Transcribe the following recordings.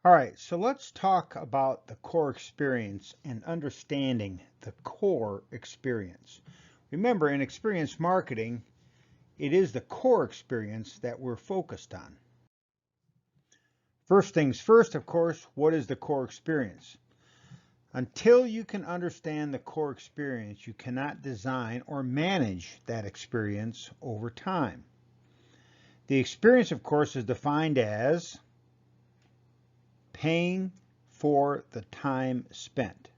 All right, so let's talk about the core experience and understanding the core experience. Remember, in experience marketing, it is the core experience that we're focused on. First things first, of course, what is the core experience? Until you can understand the core experience, you cannot design or manage that experience over time. The experience, of course, is defined as paying for the time spent.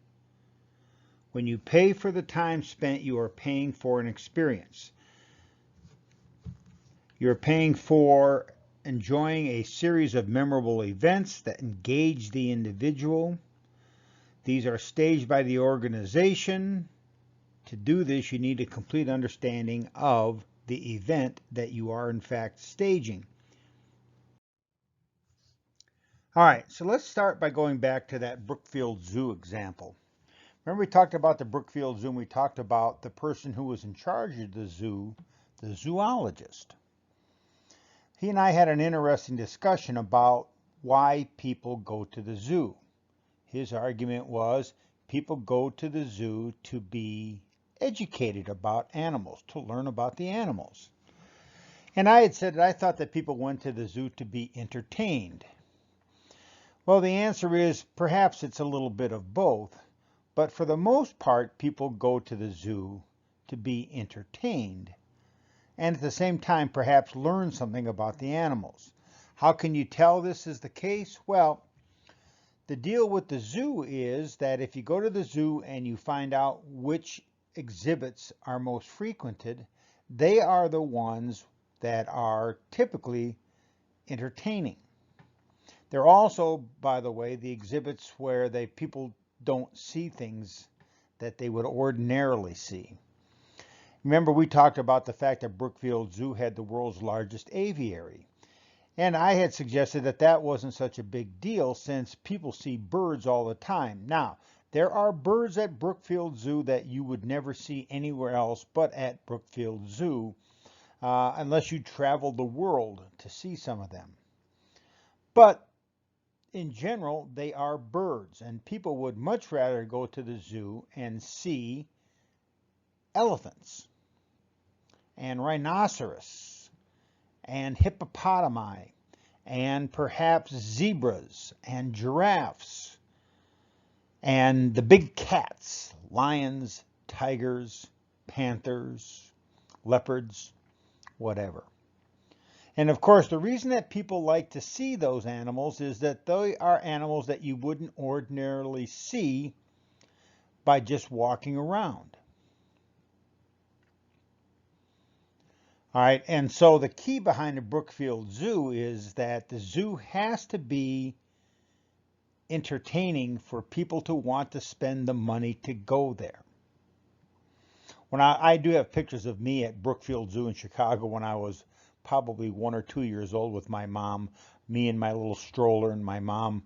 When you pay for the time spent, you are paying for an experience. You're paying for enjoying a series of memorable events that engage the individual. These are staged by the organization. To do this, you need a complete understanding of the event that you are in fact staging. All right, so let's start by going back to that Brookfield Zoo example. Remember we talked about the Brookfield Zoo and we talked about the person who was in charge of the zoo, the zoologist. He and I had an interesting discussion about why people go to the zoo. His argument was people go to the zoo to be educated about animals, to learn about the animals. And I had said that I thought that people went to the zoo to be entertained. Well, the answer is perhaps it's a little bit of both, but for the most part, people go to the zoo to be entertained and at the same time perhaps learn something about the animals. How can you tell this is the case? Well, the deal with the zoo is that if you go to the zoo and you find out which exhibits are most frequented, they are the ones that are typically entertaining. They're also, by the way, the exhibits where people don't see things that they would ordinarily see. Remember, we talked about the fact that Brookfield Zoo had the world's largest aviary. And I had suggested that that wasn't such a big deal since people see birds all the time. Now, there are birds at Brookfield Zoo that you would never see anywhere else but at Brookfield Zoo, unless you travel the world to see some of them. But in general, they are birds, and people would much rather go to the zoo and see elephants and rhinoceros and hippopotami and perhaps zebras and giraffes and the big cats, lions, tigers, panthers, leopards, whatever. And of course, the reason that people like to see those animals is that they are animals that you wouldn't ordinarily see by just walking around. All right, and so the key behind the Brookfield Zoo is that the zoo has to be entertaining for people to want to spend the money to go there. When I do have pictures of me at Brookfield Zoo in Chicago when I was probably 1 or 2 years old with my mom, me and my little stroller, and my mom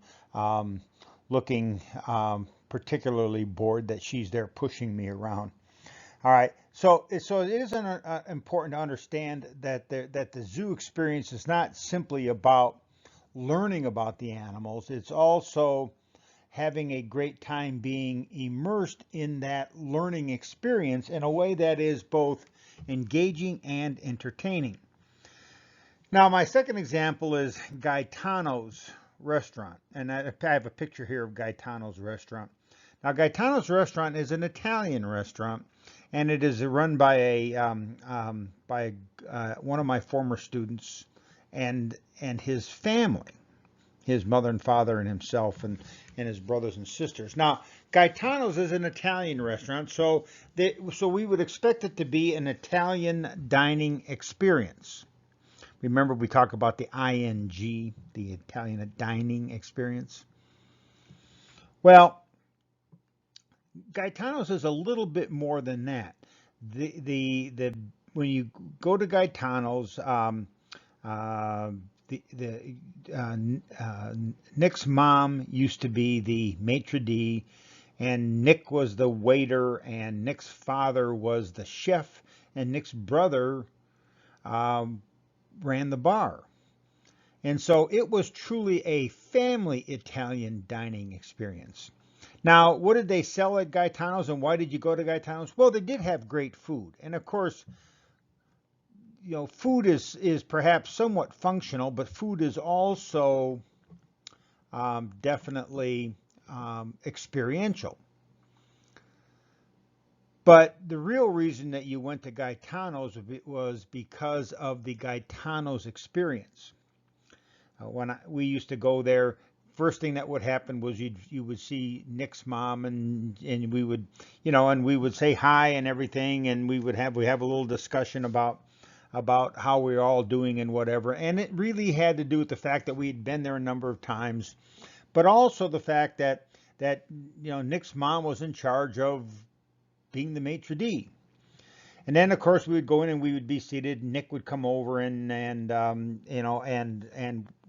looking particularly bored that she's there pushing me around. All right, so it is important to understand that the zoo experience is not simply about learning about the animals. It's also having a great time being immersed in that learning experience in a way that is both engaging and entertaining. Now, my second example is Gaetano's restaurant, and I have a picture here of Gaetano's restaurant. Now, Gaetano's restaurant is an Italian restaurant, and it is run by one of my former students and his family, his mother and father and himself and his brothers and sisters. Now, Gaetano's is an Italian restaurant, so we would expect it to be an Italian dining experience. Remember, we talk about the ING, the Italian dining experience. Well, Gaetano's is a little bit more than that. When you go to Gaetano's, Nick's mom used to be the maitre d', and Nick was the waiter, and Nick's father was the chef, and Nick's brother ran the bar. And so it was truly a family Italian dining experience. Now, what did they sell at Gaetano's and why did you go to Gaetano's? Well, they did have great food. And of course, food is perhaps somewhat functional, but food is also definitely experiential. But the real reason that you went to Gaetano's was because of the Gaetano's experience. We used to go there, first thing that would happen was you would see Nick's mom and we would and we would say hi and everything, and we have a little discussion about how we were all doing and whatever. And it really had to do with the fact that we had been there a number of times, but also the fact that Nick's mom was in charge of being the maitre d'. And then of course we would go in and we would be seated. Nick would come over and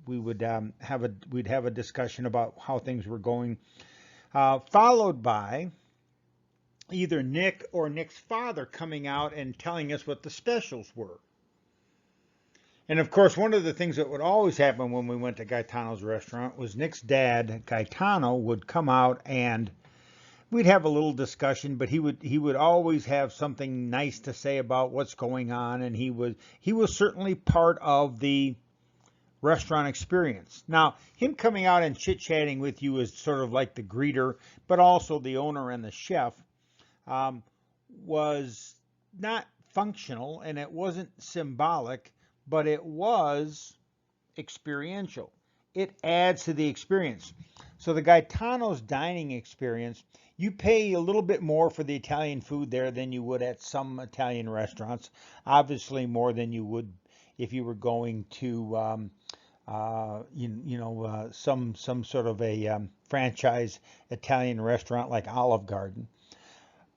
we would we'd have a discussion about how things were going, followed by either Nick or Nick's father coming out and telling us what the specials were. And of course, one of the things that would always happen when we went to Gaetano's restaurant was Nick's dad, Gaetano, would come out and we'd have a little discussion, but he would always have something nice to say about what's going on, and he was certainly part of the restaurant experience. Now, him coming out and chit-chatting with you is sort of like the greeter, but also the owner and the chef, was not functional and it wasn't symbolic, but it was experiential. It adds to the experience. So the Gaetano's dining experience, you pay a little bit more for the Italian food there than you would at some Italian restaurants. Obviously more than you would if you were going to some sort of a franchise Italian restaurant like Olive Garden.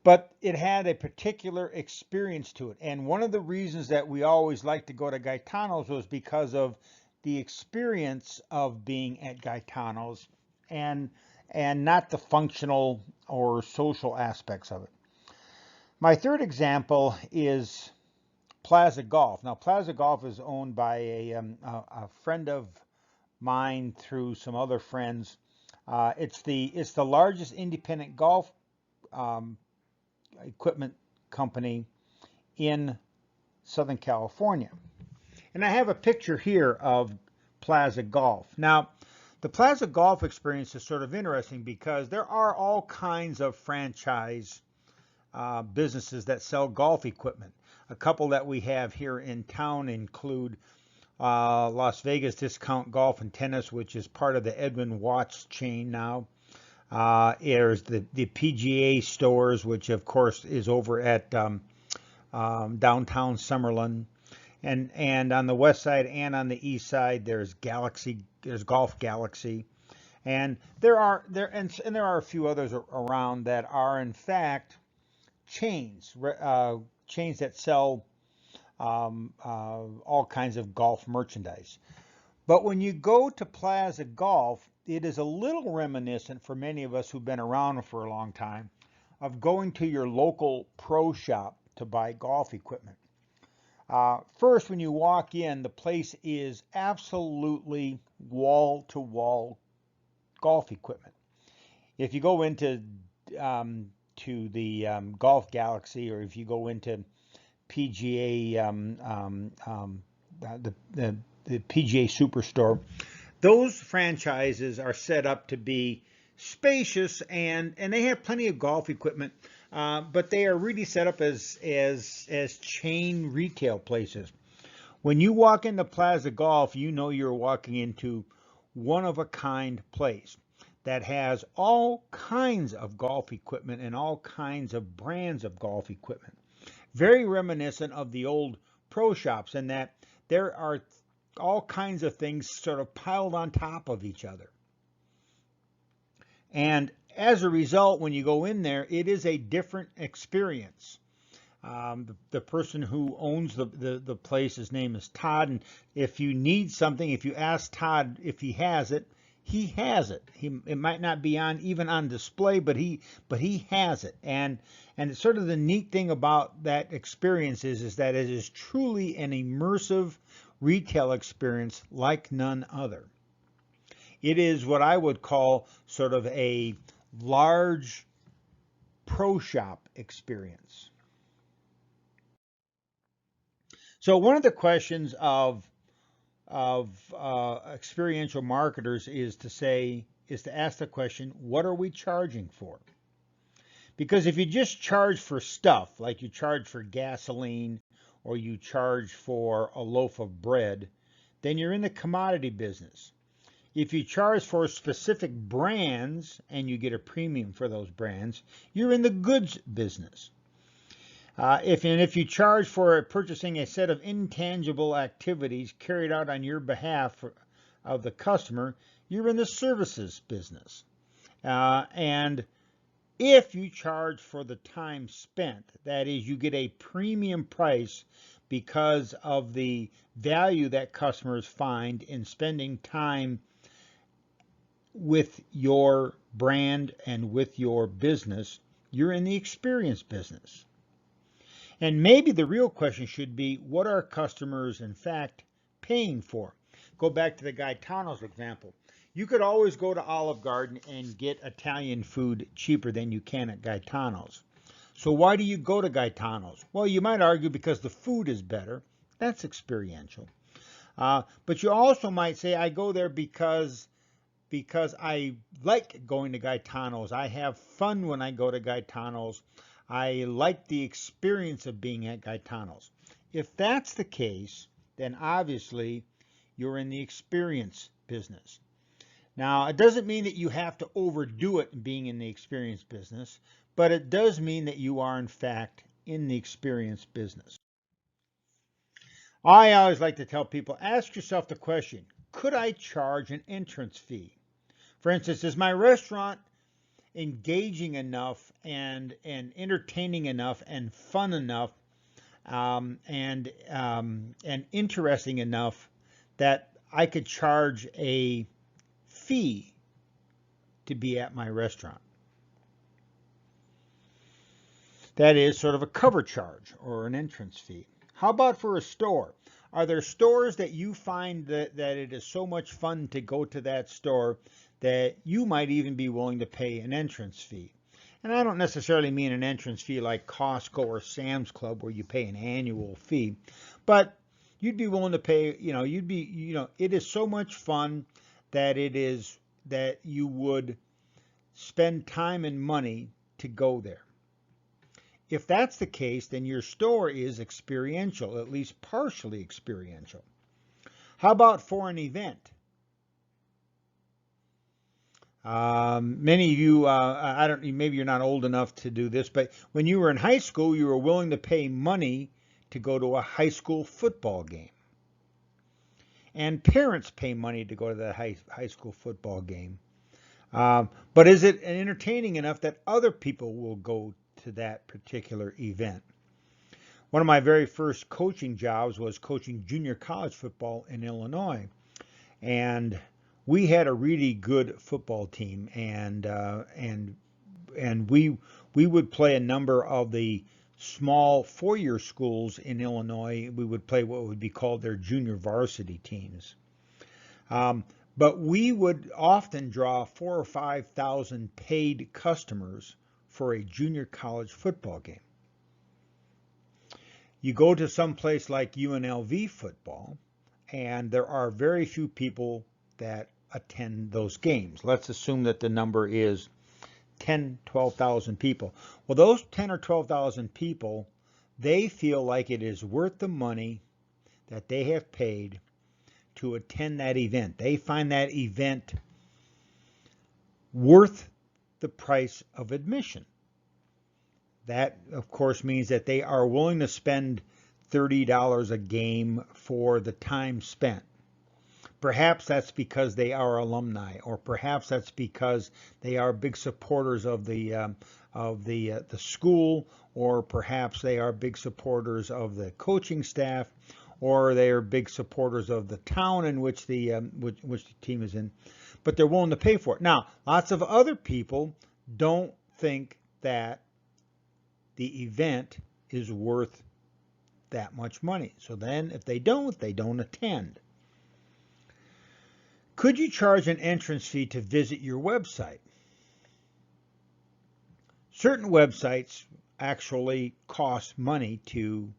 But it had a particular experience to it. And one of the reasons that we always liked to go to Gaetano's was because of the experience of being at Gaetano's and not the functional or social aspects of it. My third example is Plaza Golf. Now, Plaza Golf is owned by a friend of mine through some other friends. It's the largest independent golf equipment company in Southern California. And I have a picture here of Plaza Golf. Now, the Plaza Golf experience is sort of interesting because there are all kinds of franchise businesses that sell golf equipment. A couple that we have here in town include Las Vegas Discount Golf and Tennis, which is part of the Edwin Watts chain now. There's the PGA stores, which of course is over at downtown Summerlin. And on the west side and on the east side, there's Golf Galaxy, and there are a few others around that are in fact chains that sell all kinds of golf merchandise. But when you go to Plaza Golf, it is a little reminiscent for many of us who've been around for a long time of going to your local pro shop to buy golf equipment. First, when you walk in, the place is absolutely wall-to-wall golf equipment. If you go into the Golf Galaxy, or if you go into PGA, the PGA Superstore, those franchises are set up to be spacious and they have plenty of golf equipment. But they are really set up as chain retail places. When you walk into Plaza Golf, you know you're walking into one-of-a-kind place that has all kinds of golf equipment and all kinds of brands of golf equipment. Very reminiscent of the old pro shops in that there are all kinds of things sort of piled on top of each other. And as a result, when you go in there, it is a different experience. The person who owns the place, his name is Todd, and if you need something, if you ask Todd if he has it, he has it. It might not be even on display, but he has it. And it's sort of the neat thing about that experience is that it is truly an immersive, retail experience like none other. It is what I would call sort of a large pro shop experience. So one of the questions of experiential marketers is to ask the question, what are we charging for? Because if you just charge for stuff, like you charge for gasoline or you charge for a loaf of bread, then you're in the commodity business. If you charge for specific brands and you get a premium for those brands, you're in the goods business. If you charge for purchasing a set of intangible activities carried out on your behalf of the customer, you're in the services business. And if you charge for the time spent, that is, you get a premium price because of the value that customers find in spending time with your brand and with your business, you're in the experience business. And maybe the real question should be, what are customers in fact paying for? Go back to the Gaetano's example. You could always go to Olive Garden and get Italian food cheaper than you can at Gaetano's. So why do you go to Gaetano's? Well, you might argue because the food is better. That's experiential. But you also might say, I go there because I like going to Gaetano's. I have fun when I go to Gaetano's. I like the experience of being at Gaetano's. If that's the case, then obviously you're in the experience business. Now, it doesn't mean that you have to overdo it being in the experience business, but it does mean that you are in fact in the experience business. I always like to tell people, ask yourself the question, could I charge an entrance fee? For instance, is my restaurant engaging enough and entertaining enough and fun enough and interesting enough that I could charge a fee to be at my restaurant? That is sort of a cover charge or an entrance fee. How about for a store? Are there stores that you find that it is so much fun to go to that store that you might even be willing to pay an entrance fee? And I don't necessarily mean an entrance fee like Costco or Sam's Club where you pay an annual fee, but you'd be willing to pay, it is so much fun that you would spend time and money to go there. If that's the case, then your store is experiential, at least partially experiential. How about for an event? Many of you, maybe you're not old enough to do this, but when you were in high school, you were willing to pay money to go to a high school football game. And parents pay money to go to the high school football game. But is it entertaining enough that other people will go to that particular event? One of my very first coaching jobs was coaching junior college football in Illinois. And we had a really good football team, and we would play a number of the small four-year schools in Illinois. We would play what would be called their junior varsity teams. But we would often draw 4,000 or 5,000 paid customers for a junior college football game. You go to some place like UNLV football, and there are very few people that attend those games. Let's assume that the number is 10, 12,000 people. Well, those 10 or 12,000 people, they feel like it is worth the money that they have paid to attend that event. They find that event worth the price of admission. That, of course, means that they are willing to spend $30 a game for the time spent. Perhaps that's because they are alumni, or perhaps that's because they are big supporters of the school, or perhaps they are big supporters of the coaching staff, or they are big supporters of the town in which the team is in. But they're willing to pay for it. Now, lots of other people don't think that the event is worth that much money. So then if they don't attend. Could you charge an entrance fee to visit your website? Certain websites actually cost money to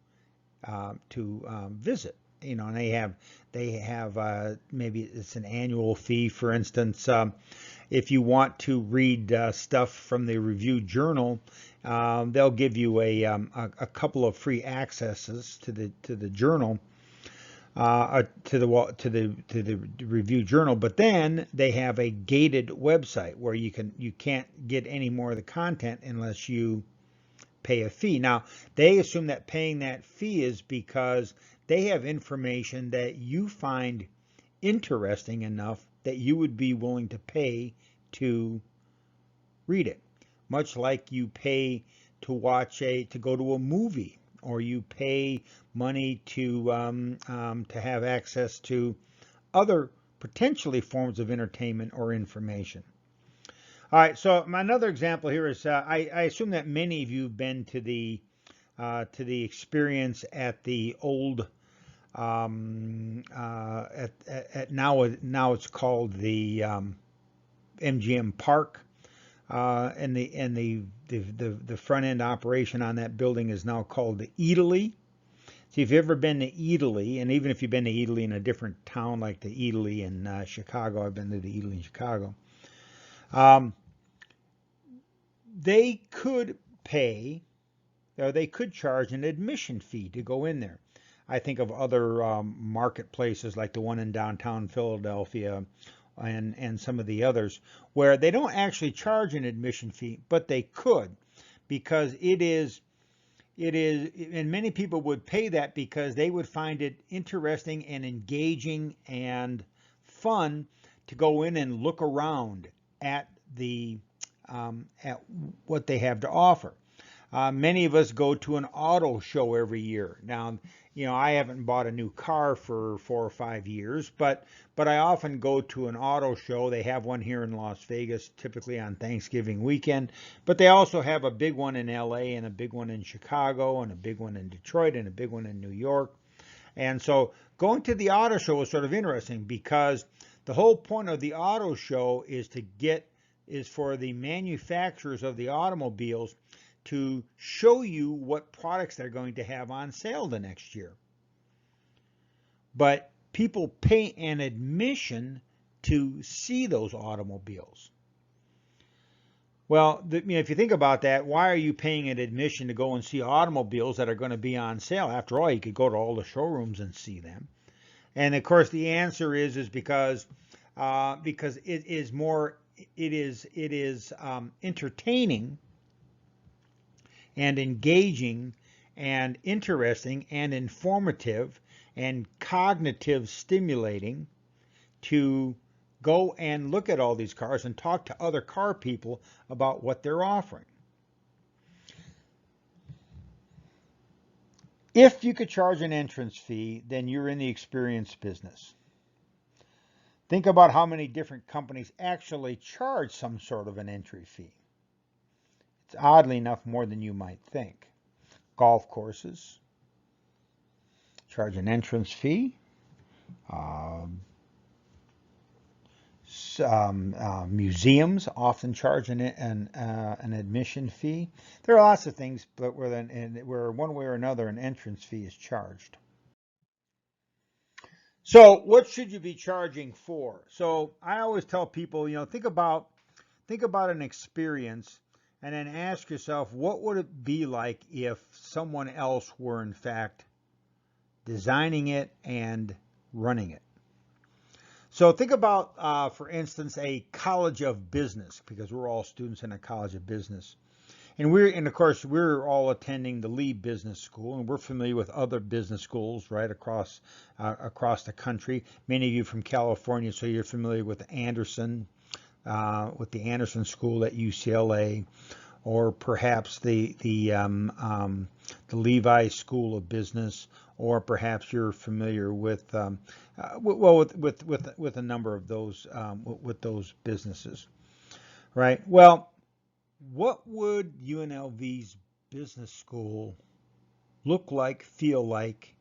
visit. You know, and they have maybe it's an annual fee. For instance, if you want to read stuff from the review journal, they'll give you a couple of free accesses to the journal, to the review journal. But then they have a gated website where you can't get any more of the content unless you pay a fee. Now, they assume that paying that fee is because they have information that you find interesting enough that you would be willing to pay to read it. Much like you pay to go to a movie, or you pay money to have access to other potentially forms of entertainment or information. All right, so another example here is I assume that many of you have been to the experience at the old at now it's called the MGM Park, and the front end operation on that building is now called the Eataly. So if you've ever been to Eataly, and even if you've been to Eataly in a different town like the Eataly in Chicago, I've been to the Eataly in Chicago. They could pay, or they could charge an admission fee to go in there. I think of other marketplaces like the one in downtown Philadelphia and some of the others where they don't actually charge an admission fee, but they could, because it is, and many people would pay that because they would find it interesting and engaging and fun to go in and look around at what they have to offer. Many of us go to an auto show every year. Now, you know, I haven't bought a new car for 4 or 5 years, but I often go to an auto show. They have one here in Las Vegas, typically on Thanksgiving weekend, but they also have a big one in LA and a big one in Chicago and a big one in Detroit and a big one in New York. And so going to the auto show is sort of interesting because the whole point of the auto show is for the manufacturers of the automobiles to show you what products they're going to have on sale the next year. But people pay an admission to see those automobiles. Well, if you think about that, why are you paying an admission to go and see automobiles that are going to be on sale? After all, you could go to all the showrooms and see them. And of course, the answer is because it is entertaining and engaging and interesting and informative and cognitive stimulating to go and look at all these cars and talk to other car people about what they're offering. If you could charge an entrance fee, then you're in the experience business. Think about how many different companies actually charge some sort of an entry fee. It's oddly enough more than you might think. Golf courses charge an entrance fee. Museums often charge an admission fee. There are lots of things, but where one way or another an entrance fee is charged. So what should you be charging for? So I always tell people, think about an experience and then ask yourself, what would it be like if someone else were in fact designing it and running it? So think about, for instance, a college of business, because we're all students in a college of business. And of course, we're all attending the Lee Business School, and we're familiar with other business schools right across the country. Many of you from California, so you're familiar with Anderson, with the Anderson School at UCLA, or perhaps the Levi School of Business, or perhaps you're familiar with a number of those with those businesses, right? Well, what would UNLV's business school look like, feel like,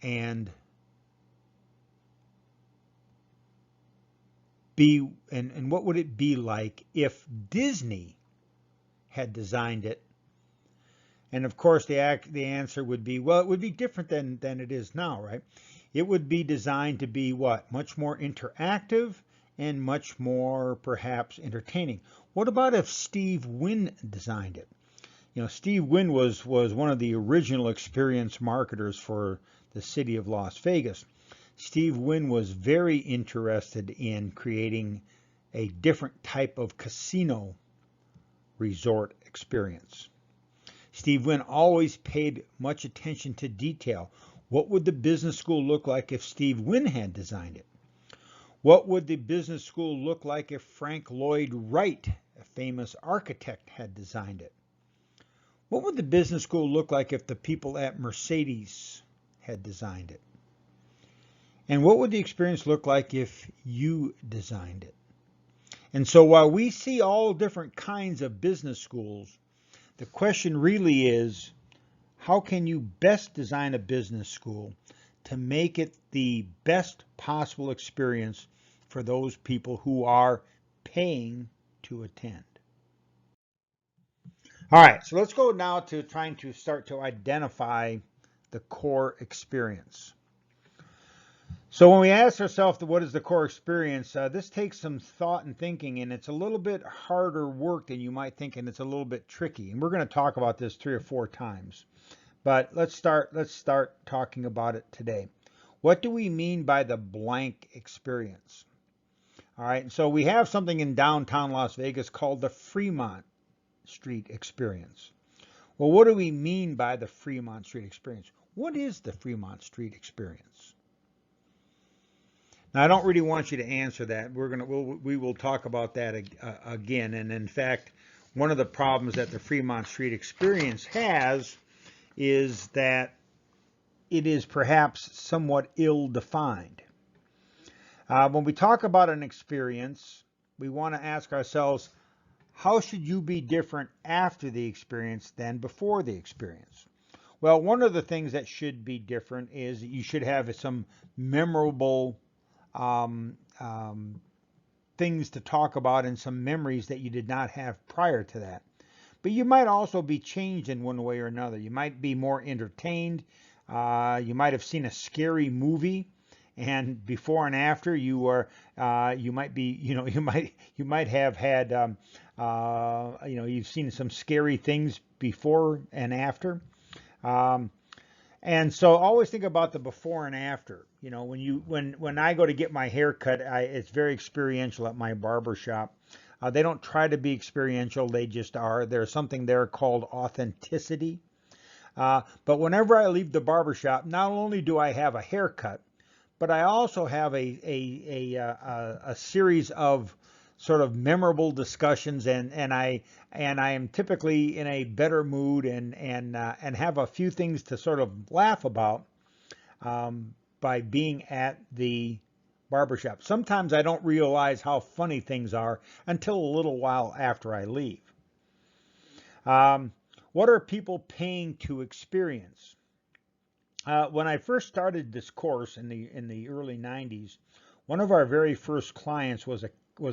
and what would it be like if Disney had designed it? And of course, the answer would be, well, it would be different than it is now, right? It would be designed to be what? Much more interactive and much more perhaps entertaining. What about if Steve Wynn designed it? Steve Wynn was one of the original experience marketers for the city of Las Vegas. Steve Wynn was very interested in creating a different type of casino resort experience. Steve Wynn always paid much attention to detail. What would the business school look like if Steve Wynn had designed it? What would the business school look like if Frank Lloyd Wright, a famous architect, had designed it? What would the business school look like if the people at Mercedes had designed it? And what would the experience look like if you designed it? And so while we see all different kinds of business schools, the question really is, how can you best design a business school to make it the best possible experience for those people who are paying to attend? All right, so let's go now to trying to start to identify the core experience. So when we ask ourselves what is the core experience, this takes some thought and thinking, and it's a little bit harder work than you might think, and it's a little bit tricky. And we're going to talk about this 3 or 4 times. But let's start talking about it today. What do we mean by the blank experience? All right, so we have something in downtown Las Vegas called the Fremont Street experience. Well, what do we mean by the Fremont Street experience? What is the Fremont Street experience? Now, I don't really want you to answer that. We will talk about that again. And in fact, one of the problems that the Fremont Street experience has is that it is perhaps somewhat ill-defined. When we talk about an experience, we want to ask ourselves, how should you be different after the experience than before the experience? Well, one of the things that should be different is that you should have some memorable things to talk about and some memories that you did not have prior to that. But you might also be changed in one way or another. You might be more entertained. You might have seen a scary movie, and before and after you might be, you might have had, you've seen some scary things before and after. And so always think about the before and after. When I go to get my hair cut, it's very experiential at my barber shop. They don't try to be experiential, they just are. There's something there called authenticity. But whenever I leave the barber shop, not only do I have a haircut, but I also have a series of sort of memorable discussions, and I am typically in a better mood and have a few things to sort of laugh about by being at the barbershop. Sometimes I don't realize how funny things are until a little while after I leave. What are people paying to experience? When I first started this course in the early 90s, one of our very first clients was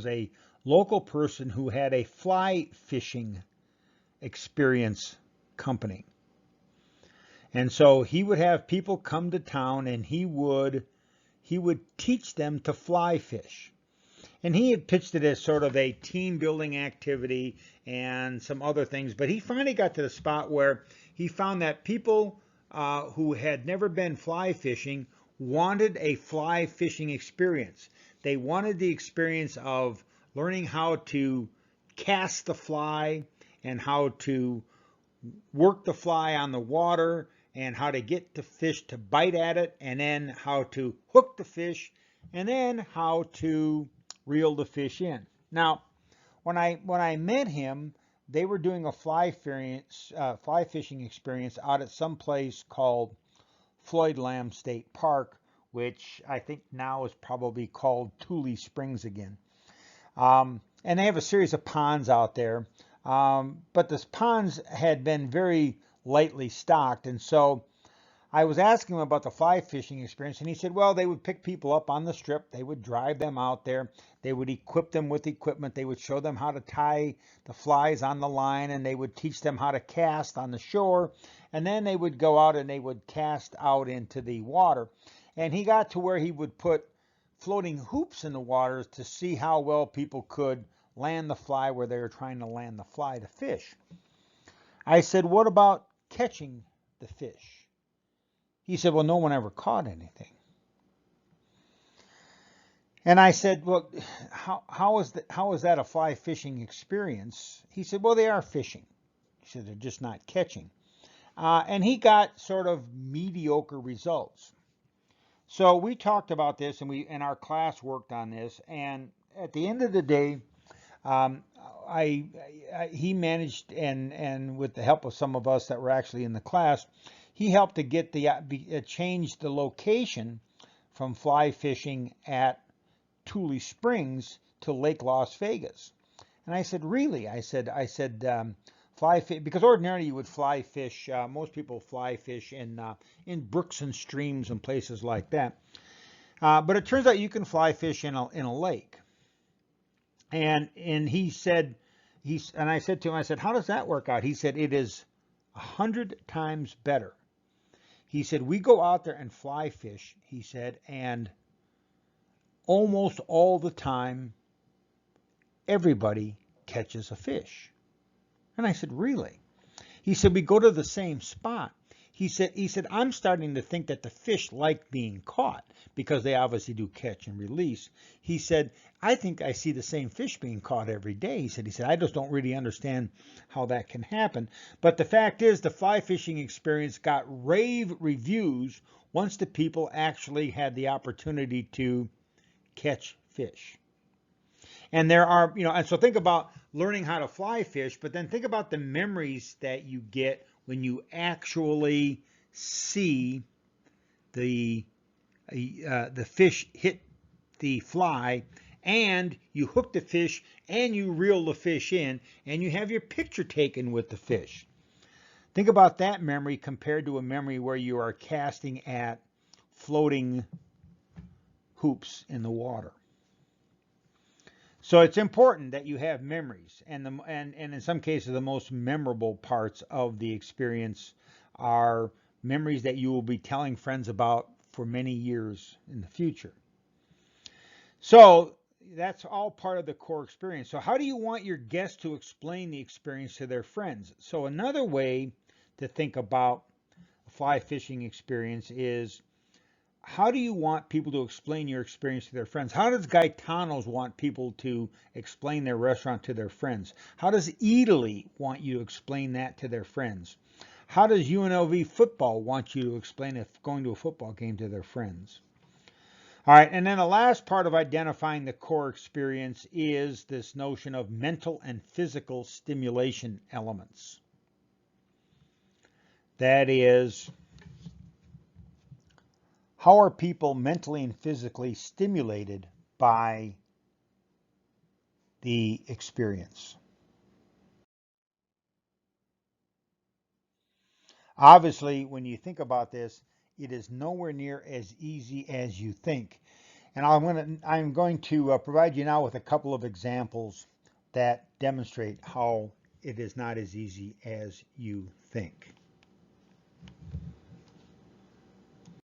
a local person who had a fly fishing experience company. And so he would have people come to town, and he would teach them to fly fish. And he had pitched it as sort of a team building activity and some other things, but he finally got to the spot where he found that people who had never been fly fishing wanted a fly fishing experience. They wanted the experience of learning how to cast the fly and how to work the fly on the water and how to get the fish to bite at it, and then how to hook the fish, and then how to reel the fish in. Now, when I met him, they were doing a fly fishing experience out at some place called Floyd Lamb State Park, which I think now is probably called Tule Springs again. And they have a series of ponds out there, but the ponds had been very lightly stocked. And so I was asking him about the fly fishing experience, and he said, well, they would pick people up on the strip, they would drive them out there, they would equip them with equipment, they would show them how to tie the flies on the line, and they would teach them how to cast on the shore, and then they would go out and they would cast out into the water. And he got to where he would put floating hoops in the water to see how well people could land the fly where they were trying to land the fly to fish. I said, what about catching the fish? He said, well, no one ever caught anything. And I said, well, how is that a fly fishing experience? He said, well, they are fishing. He said, they're just not catching. And he got sort of mediocre results. So we talked about this, and our class worked on this. And at the end of the day, he managed, and with the help of some of us that were actually in the class, he helped to get change the location from fly fishing at Tule Springs to Lake Las Vegas. And I said, really? I said, fly fish, because ordinarily you would fly fish. Most people fly fish in brooks and streams and places like that. But it turns out you can fly fish in a lake. And he said, and I said to him, I said, how does that work out? He said, it is 100 times better. He said, we go out there and fly fish, he said, and almost all the time, everybody catches a fish. And I said, really? He said, we go to the same spot. He said, I'm starting to think that the fish like being caught because they obviously do catch and release. He said, I think I see the same fish being caught every day. He said, I just don't really understand how that can happen. But the fact is, the fly fishing experience got rave reviews once the people actually had the opportunity to catch fish. And there are, and so think about learning how to fly fish, but then think about the memories that you get when you actually see the fish hit the fly, and you hook the fish and you reel the fish in, and you have your picture taken with the fish. Think about that memory compared to a memory where you are casting at floating hoops in the water. So it's important that you have memories, and in some cases the most memorable parts of the experience are memories that you will be telling friends about for many years in the future. So that's all part of the core experience. So how do you want your guests to explain the experience to their friends? So another way to think about a fly fishing experience is, how do you want people to explain your experience to their friends? How does Gaetano's want people to explain their restaurant to their friends? How does Italy want you to explain that to their friends? How does UNLV football want you to explain going to a football game to their friends? All right, and then the last part of identifying the core experience is this notion of mental and physical stimulation elements. That is, how are people mentally and physically stimulated by the experience? Obviously, when you think about this, it is nowhere near as easy as you think. And I'm going to provide you now with a couple of examples that demonstrate how it is not as easy as you think.